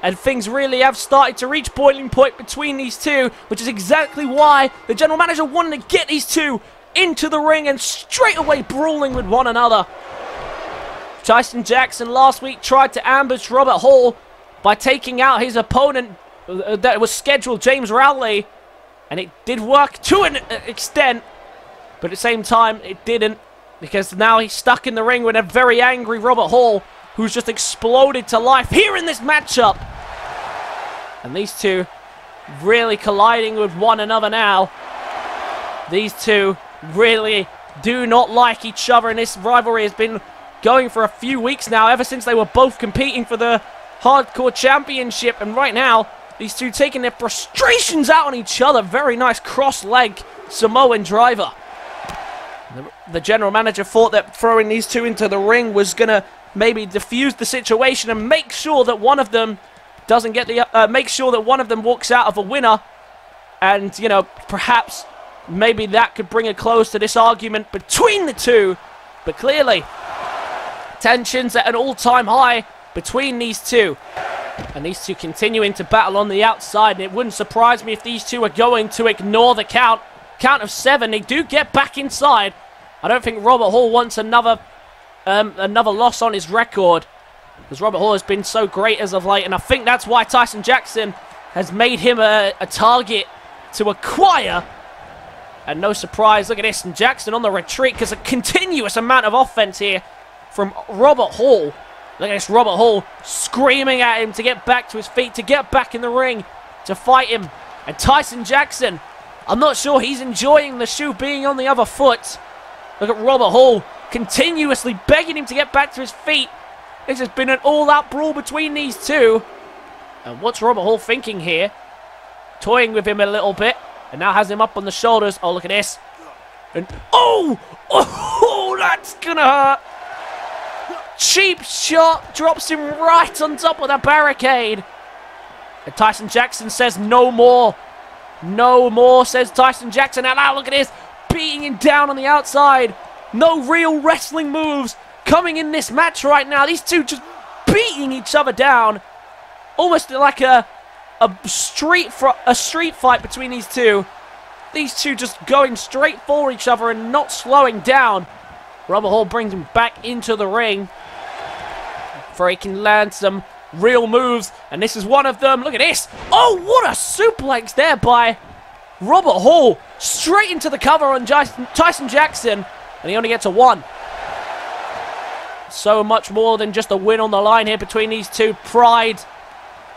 And things really have started to reach boiling point between these two, which is exactly why the general manager wanted to get these two into the ring and straight away brawling with one another. Tyson Jackson last week tried to ambush Robert Hall by taking out his opponent that was scheduled, James Rowley, and it did work to an extent, but at the same time it didn't, because now he's stuck in the ring with a very angry Robert Hall, who's just exploded to life here in this matchup. And these two really colliding with one another now. These two really do not like each other, and this rivalry has been going for a few weeks now, ever since they were both competing for the Hardcore Championship. And right now, these two taking their frustrations out on each other. Very nice cross-leg Samoan driver. The general manager thought that throwing these two into the ring was going to maybe diffuse the situation and make sure that one of them doesn't get the make sure that one of them walks out of a winner, and you know, perhaps maybe that could bring a close to this argument between the two. But clearly tensions at an all-time high between these two, and these two continuing to battle on the outside, and it wouldn't surprise me if these two are going to ignore the count of 7. They do get back inside. I don't think Robert Hall wants another loss on his record, because Robert Hall has been so great as of late, and I think that's why Tyson Jackson has made him a target to acquire. And no surprise, look at this, and Jackson on the retreat, because a continuous amount of offense here from Robert Hall. Look at this, Robert Hall screaming at him to get back to his feet, to get back in the ring, to fight him. And Tyson Jackson, I'm not sure he's enjoying the shoe being on the other foot. Look at Robert Hall continuously begging him to get back to his feet. This has been an all-out brawl between these two. And what's Robert Hall thinking here? Toying with him a little bit, and now has him up on the shoulders. Oh, look at this. And oh, that's gonna hurt. Cheap shot, drops him right on top of the barricade. And Tyson Jackson says no more. No more, says Tyson Jackson. And now look at this, beating him down on the outside. No real wrestling moves coming in this match right now. These two just beating each other down. Almost like a street fight between these two. These two just going straight for each other and not slowing down. Robert Hall brings him back into the ring, before he can land some real moves. And this is one of them. Look at this. Oh, what a suplex there by Robert Hall. Straight into the cover on Tyson Jackson. And he only gets a 1. So much more than just a win on the line here between these two. Pride,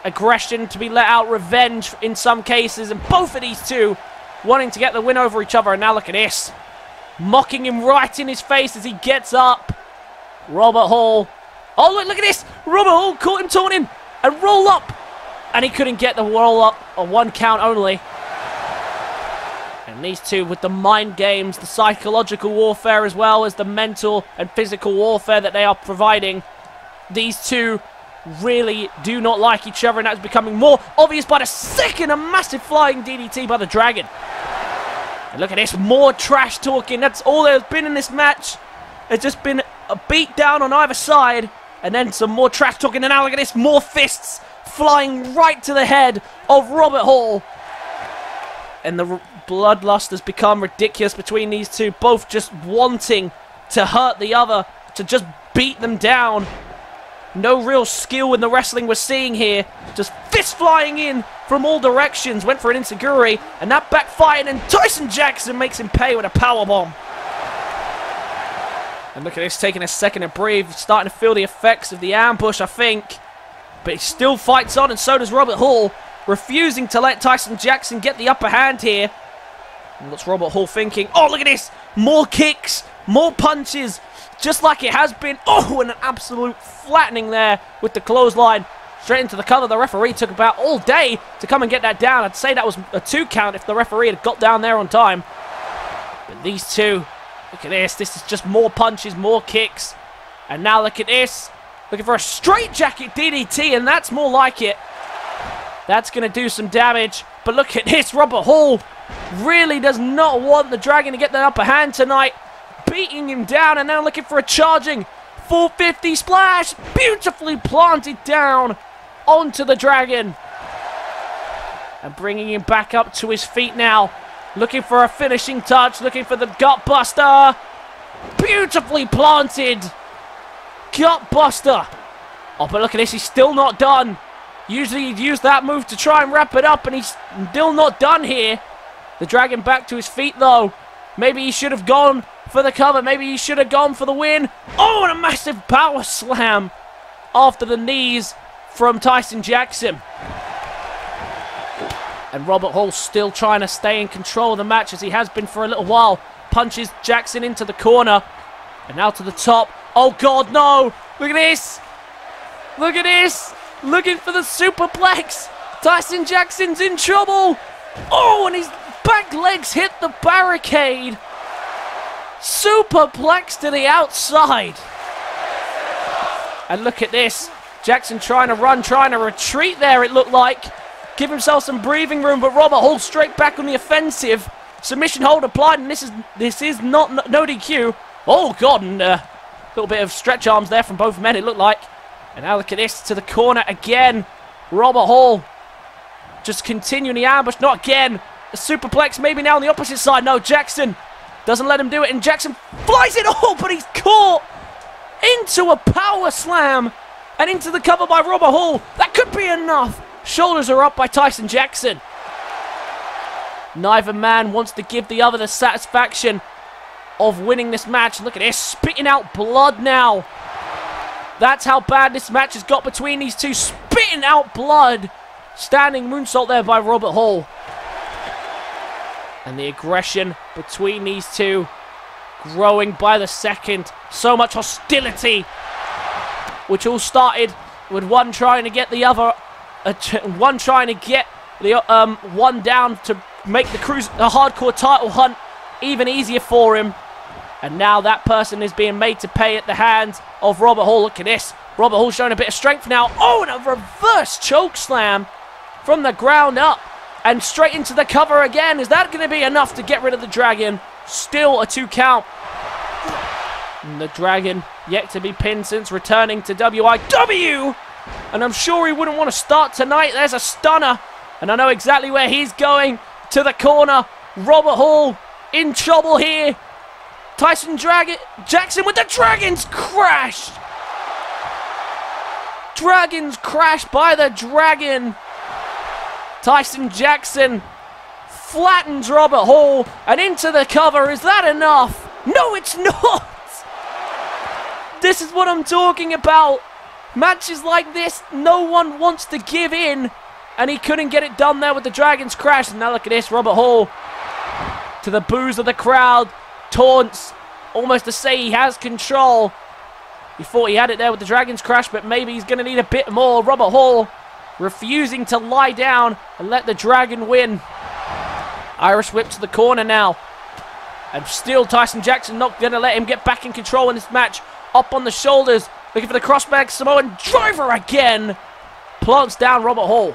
aggression to be let out, revenge in some cases, and both of these two wanting to get the win over each other. And now look at this. Mocking him right in his face as he gets up. Robert Hall. Oh, look at this. Robert Hall caught him taunting and roll up. And he couldn't get the roll up, a 1 count only. And these two with the mind games, the psychological warfare as well as the mental and physical warfare that they are providing. These two really do not like each other, and that's becoming more obvious by the second. A massive flying DDT by the Dragon. And look at this, more trash talking. That's all there's been in this match. It's just been a beat down on either side, and then some more trash talking. And now look at this, more fists flying right to the head of Robert Hall. And the bloodlust has become ridiculous between these two, both just wanting to hurt the other, to just beat them down. No real skill in the wrestling we're seeing here. Just fist flying in from all directions. Went for an enziguri, and that backfired, and Tyson Jackson makes him pay with a powerbomb. And look at this, taking a second to breathe, starting to feel the effects of the ambush, I think. But he still fights on, and so does Robert Hall, refusing to let Tyson Jackson get the upper hand here. And what's Robert Hall thinking? Oh, look at this! More kicks, more punches, just like it has been. Oh, and an absolute flattening there with the clothesline. Straight into the cover. The referee took about all day to come and get that down. I'd say that was a 2 count if the referee had got down there on time. But these two, look at this. This is just more punches, more kicks. And now look at this. Looking for a straightjacket DDT, and that's more like it. That's going to do some damage. But look at this. Robert Hall really does not want the Dragon to get the upper hand tonight. Beating him down, and now looking for a charging 450 splash. Beautifully planted down onto the Dragon. And bringing him back up to his feet now. Looking for a finishing touch. Looking for the gutbuster. Beautifully planted. Gutbuster. Oh, but look at this. He's still not done. Usually he'd use that move to try and wrap it up, and he's still not done here. The Dragon back to his feet, though. Maybe he should have gone for the cover. Maybe he should have gone for the win. Oh, and a massive power slam after the knees from Tyson Jackson. And Robert Hall still trying to stay in control of the match, as he has been for a little while. Punches Jackson into the corner. And now to the top. Oh, God, no. Look at this. Look at this. Looking for the superplex. Tyson Jackson's in trouble. Oh, and his back legs hit the barricade. Superplex to the outside. And look at this. Jackson trying to run, trying to retreat there, it looked like. Give himself some breathing room, but Robert Hall straight back on the offensive. Submission hold applied, and this is not no DQ. Oh, God, and a little bit of stretch arms there from both men, it looked like. And now look at this, to the corner again. Robert Hall just continuing the ambush. Not again. A superplex maybe now on the opposite side. No, Jackson doesn't let him do it, and Jackson flies it all, but he's caught into a power slam and into the cover by Robert Hall. That could be enough. Shoulders are up by Tyson Jackson. Neither man wants to give the other the satisfaction of winning this match. Look at this, spitting out blood now. That's how bad this match has got between these two. Spitting out blood. Standing moonsault there by Robert Hall. And the aggression between these two growing by the second. So much hostility, which all started with one trying to get the other, one trying to get the one down to make the hardcore title hunt even easier for him. And now that person is being made to pay at the hands of Robert Hall. Look at this. Robert Hall showing a bit of strength now. Oh, and a reverse choke slam from the ground up. And straight into the cover again. Is that going to be enough to get rid of the Dragon? Still a 2 count. And the Dragon yet to be pinned since returning to WIW. And I'm sure he wouldn't want to start tonight. There's a stunner. And I know exactly where he's going. To the corner. Robert Hall in trouble here. Tyson Jackson with the Dragons crashed. Dragons crashed by the Dragon. Tyson Jackson flattens Robert Hall and into the cover. Is that enough? No, it's not. This is what I'm talking about. Matches like this, no one wants to give in. And he couldn't get it done there with the Dragon's Crash. And now look at this, Robert Hall. To the boos of the crowd. Taunts. Almost to say he has control. He thought he had it there with the Dragon's Crash, but maybe he's going to need a bit more. Robert Hall refusing to lie down and let the Dragon win. Irish whip to the corner now. And still Tyson Jackson not going to let him get back in control in this match. Up on the shoulders. Looking for the crossback Samoan driver again. Plants down Robert Hall.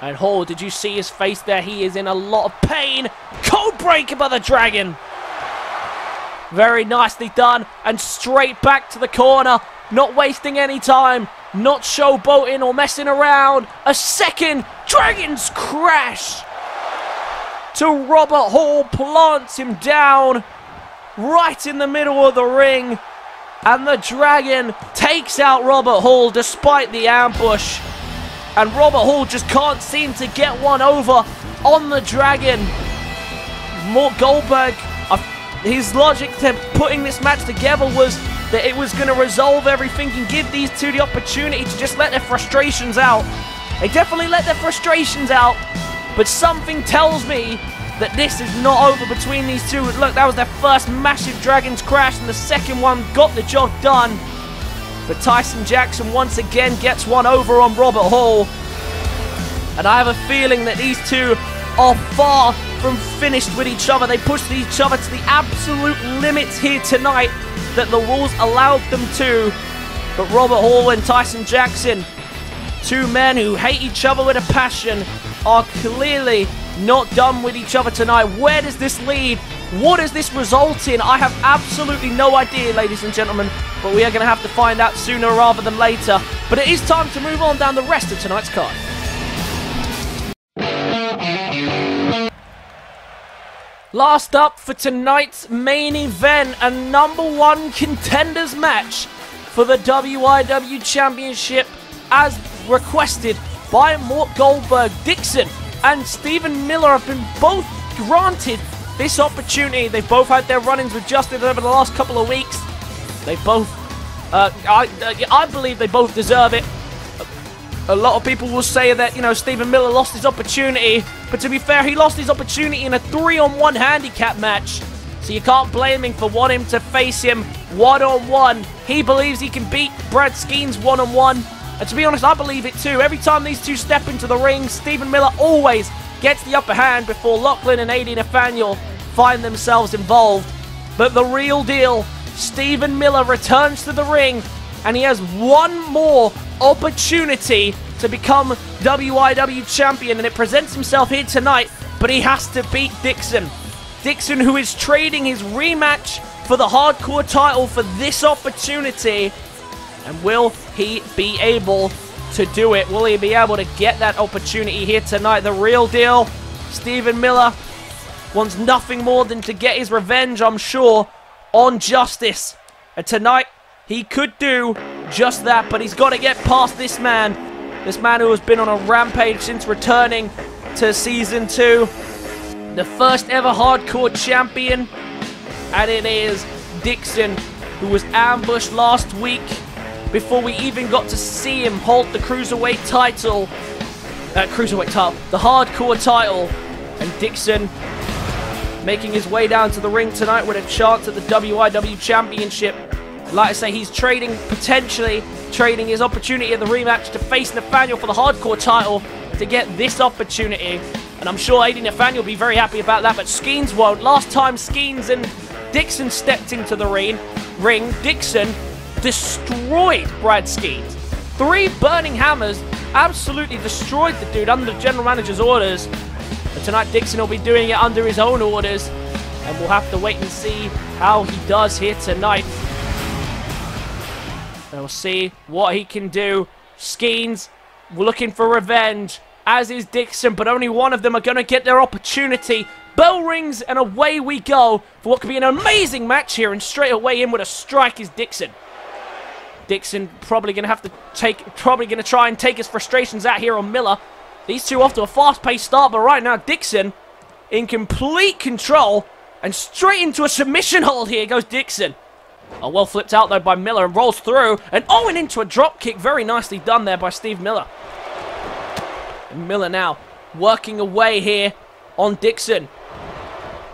And Hall, did you see his face there? He is in a lot of pain. Code breaker by the Dragon. Very nicely done. And straight back to the corner. Not wasting any time. Not showboating or messing around. A second Dragon's Crash. To Robert Hall. Plants him down. Right in the middle of the ring. And the Dragon takes out Robert Hall despite the ambush. And Robert Hall just can't seem to get one over on the Dragon. Mort Goldberg, his logic to putting this match together was that it was going to resolve everything and give these two the opportunity to just let their frustrations out. They definitely let their frustrations out, but something tells me that this is not over between these two. Look, that was their first massive Dragon's Crash, and the second one got the job done. But Tyson Jackson once again gets one over on Robert Hall. And I have a feeling that these two are far from finished with each other. They pushed each other to the absolute limits here tonight that the rules allowed them to. But Robert Hall and Tyson Jackson, two men who hate each other with a passion, are clearly not done with each other tonight. Where does this lead? What does this result in? I have absolutely no idea, ladies and gentlemen, but we are going to have to find out sooner rather than later. But it is time to move on down the rest of tonight's card. Last up for tonight's main event, a #1 contenders match for the WIW Championship as requested by Mort Goldberg. Dicson and Stephen Miller have been both granted this opportunity. They've both had their run-ins with Justin over the last couple of weeks. They both, I believe they both deserve it. A lot of people will say that, you know, Stephen Miller lost his opportunity, but to be fair, he lost his opportunity in a 3-on-1 handicap match. So you can't blame him for wanting to face him one-on-one. He believes he can beat Brad Skeens one-on-one. And to be honest, I believe it too. Every time these two step into the ring, Stephen Miller always gets the upper hand before Lachlan and AD Nathaniel find themselves involved. But the real deal, Stephen Miller returns to the ring, and he has one more opportunity to become WIW champion, and it presents himself here tonight, but he has to beat Dicson. Dicson, who is trading his rematch for the hardcore title for this opportunity. And will he be able to do it? Will he be able to get that opportunity here tonight? The real deal, Stephen Miller wants nothing more than to get his revenge, I'm sure, on Justice. And tonight, he could do just that, but he's got to get past this man. This man who has been on a rampage since returning to Season 2. The first ever hardcore champion. And it is Dicson, who was ambushed last week before we even got to see him hold the Cruiserweight title. The hardcore title. And Dicson making his way down to the ring tonight with a chance at the WIW Championship. Like I say, he's potentially trading his opportunity at the rematch to face Nathaniel for the hardcore title to get this opportunity. And I'm sure AD Nathaniel will be very happy about that, but Skeens won't. Last time Skeens and Dicson stepped into the ring, Dicson destroyed Brad Skeens. 3 burning hammers, absolutely destroyed the dude under the general manager's orders. But tonight Dicson will be doing it under his own orders, and we'll have to wait and see how he does here tonight. And we'll see what he can do. Skeens looking for revenge, as is Dicson, but only one of them are going to get their opportunity. Bell rings, and away we go for what could be an amazing match here, and straight away in with a strike is Dicson. Dicson probably going to try and take his frustrations out here on Miller. These two off to a fast-paced start, but right now Dicson in complete control, and straight into a submission hold here goes Dicson. Oh, well flipped out though by Miller and rolls through. And oh, and into a drop kick. Very nicely done there by Steve Miller. And Miller now working away here on Dicson.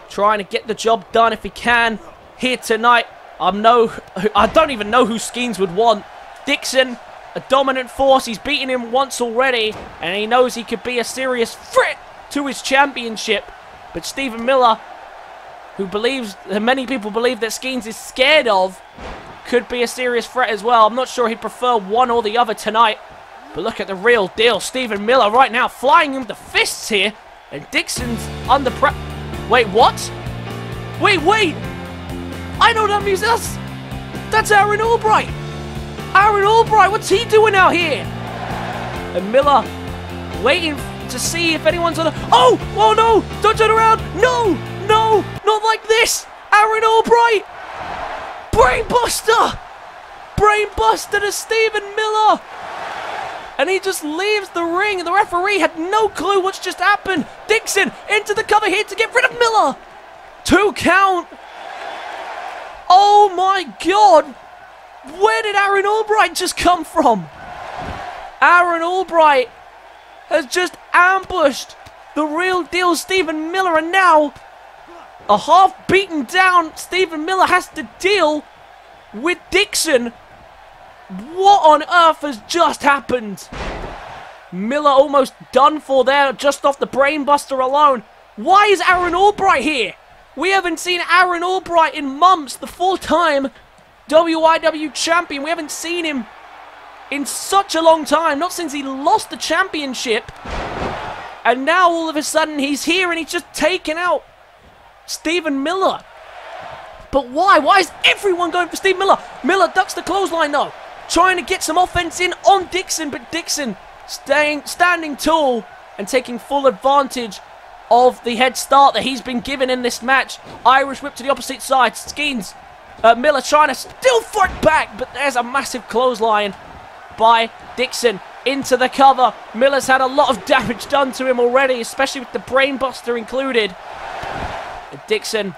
Trying to get the job done if he can here tonight. I don't even know who Skeens would want. Dicson, a dominant force. He's beaten him once already. And he knows he could be a serious threat to his championship. But Stephen Miller, who many people believe that Skeens is scared of, could be a serious threat as well. I'm not sure he'd prefer one or the other tonight. But look at the real deal. Stephen Miller right now flying him the fists here. And Dixon's under pressure. Wait, what? Wait! I know that means that's Aaron Albright! Aaron Albright, what's he doing out here? And Miller waiting to see if anyone's on the... Oh no! Don't turn around! No! Not like this! Aaron Albright! Brainbuster! Brainbuster to Stephen Miller! And he just leaves the ring. The referee had no clue what's just happened. Dicson into the cover here to get rid of Miller. 2 count. Oh my God. Where did Aaron Albright just come from? Aaron Albright has just ambushed the real deal Stephen Miller. And now a half beaten down Stephen Miller has to deal with Dicson. What on earth has just happened? Miller almost done for there just off the brainbuster alone. Why is Aaron Albright here? We haven't seen Aaron Albright in months. The 4-time WIW champion. We haven't seen him in such a long time. Not since he lost the championship. And now all of a sudden he's here and he's just taken out Stephen Miller. But why? Why is everyone going for Steve Miller? Miller ducks the clothesline though. Trying to get some offense in on Dicson, but Dicson standing tall and taking full advantage of the head start that he's been given in this match. Irish whip to the opposite side. Skeens, Miller trying to still fight back, but there's a massive clothesline by Dicson into the cover. Miller's had a lot of damage done to him already, especially with the brainbuster included. Dicson,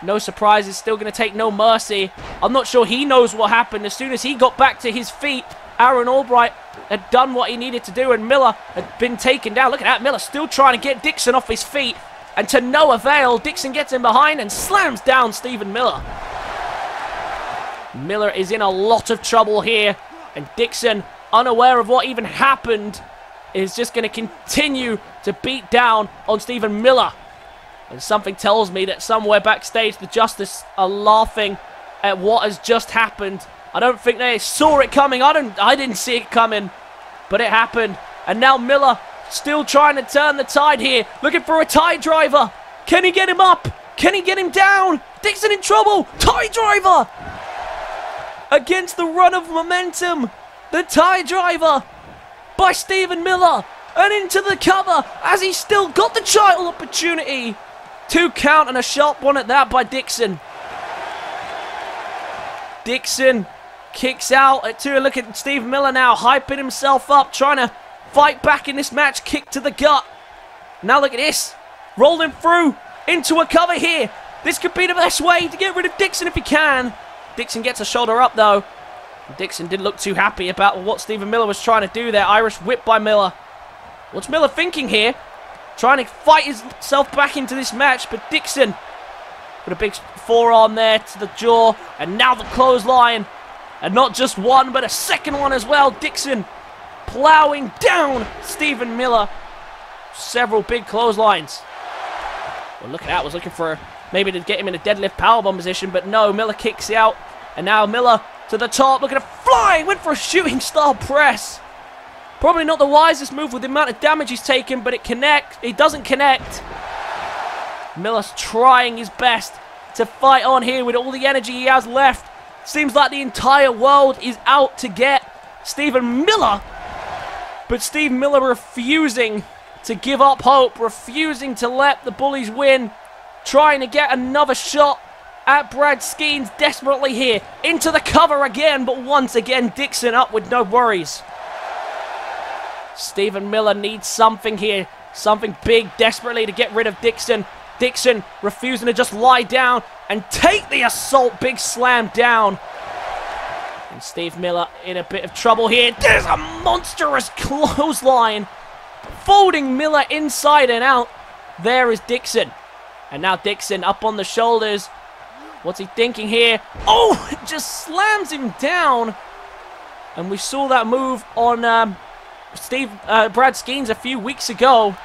no surprises, still going to take no mercy. I'm not sure he knows what happened. As soon as he got back to his feet, Aaron Albright had done what he needed to do, and Miller had been taken down. Look at that, Miller still trying to get Dicson off his feet, and to no avail. Dicson gets in behind and slams down Stephen Miller. Miller is in a lot of trouble here, and Dicson, unaware of what even happened, is just going to continue to beat down on Stephen Miller. And something tells me that somewhere backstage the Justice are laughing at what has just happened. I don't think they saw it coming. I didn't see it coming, but it happened. And now Miller still trying to turn the tide here, looking for a tie driver. Can he get him up? Can he get him down? Dicson in trouble. Tie driver against the run of momentum. The tie driver by Stephen Miller, and into the cover as he's still got the title opportunity. 2 count and a sharp one at that by Dicson. Dicson kicks out at 2. Look at Steve Miller now hyping himself up, trying to fight back in this match. Kick to the gut. Now look at this. Rolling through into a cover here. This could be the best way to get rid of Dicson if he can. Dicson gets a shoulder up though. Dicson didn't look too happy about what Stephen Miller was trying to do there. Irish whip by Miller. What's Miller thinking here? Trying to fight himself back into this match, but Dicson with a big forearm there to the jaw, and now the clothesline, and not just one, but a second one as well. Dicson plowing down Stephen Miller. Several big clotheslines. Well, look at that. Was looking for maybe to get him in a deadlift powerbomb position, but no. Miller kicks out, and now Miller to the top. Look at a fly. Went for a shooting star press. Probably not the wisest move with the amount of damage he's taken, but it doesn't connect. Miller's trying his best to fight on here with all the energy he has left. Seems like the entire world is out to get Stephen Miller. But Steve Miller refusing to give up hope, refusing to let the Bullies win. Trying to get another shot at Brad Skeens desperately here. Into the cover again, but once again Dicson up with no worries. Stephen Miller needs something here. Something big desperately to get rid of Dicson. Dicson refusing to just lie down and take the assault. Big slam down. And Steve Miller in a bit of trouble here. There's a monstrous clothesline. Folding Miller inside and out. There is Dicson. And now Dicson up on the shoulders. What's he thinking here? Oh, it just slams him down. And we saw that move on Brad Skeens a few weeks ago.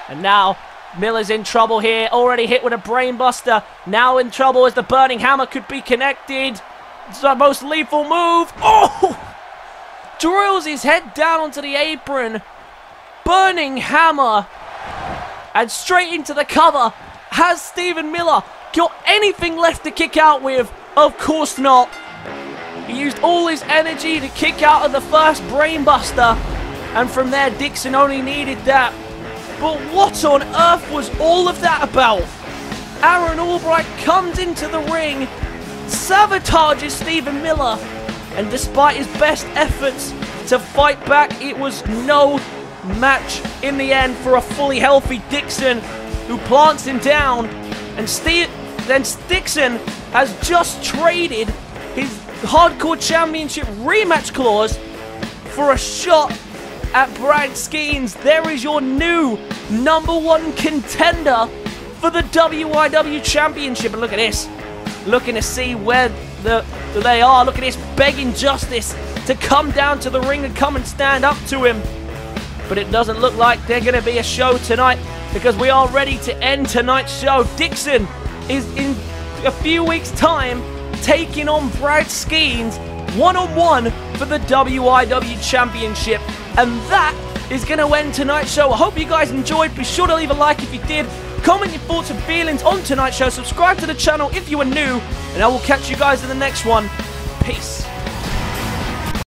And now Miller's in trouble here. Already hit with a brainbuster. Now in trouble as the Burning Hammer could be connected. It's the most lethal move. Oh! Drills his head down onto the apron. Burning Hammer. And straight into the cover. Has Stephen Miller got anything left to kick out with? Of course not. He used all his energy to kick out of the first brainbuster. And from there, Dicson only needed that. But what on earth was all of that about? Aaron Albright comes into the ring, sabotages Stephen Miller, and despite his best efforts to fight back, it was no match in the end for a fully healthy Dicson, who plants him down. And then Dicson has just traded his Hardcore Championship rematch clause for a shot at Brad Skeens. There is your new #1 contender for the WIW Championship. And look at this. Looking to see where they are. Look at this, begging justice to come down to the ring and come and stand up to him. But it doesn't look like they're going to be a show tonight, because we are ready to end tonight's show. Dicson is in a few weeks' time taking on Brad Skeens one-on-one for the WIW Championship. And that is going to end tonight's show. I hope you guys enjoyed. Be sure to leave a like if you did. Comment your thoughts and feelings on tonight's show. Subscribe to the channel if you are new. And I will catch you guys in the next one. Peace.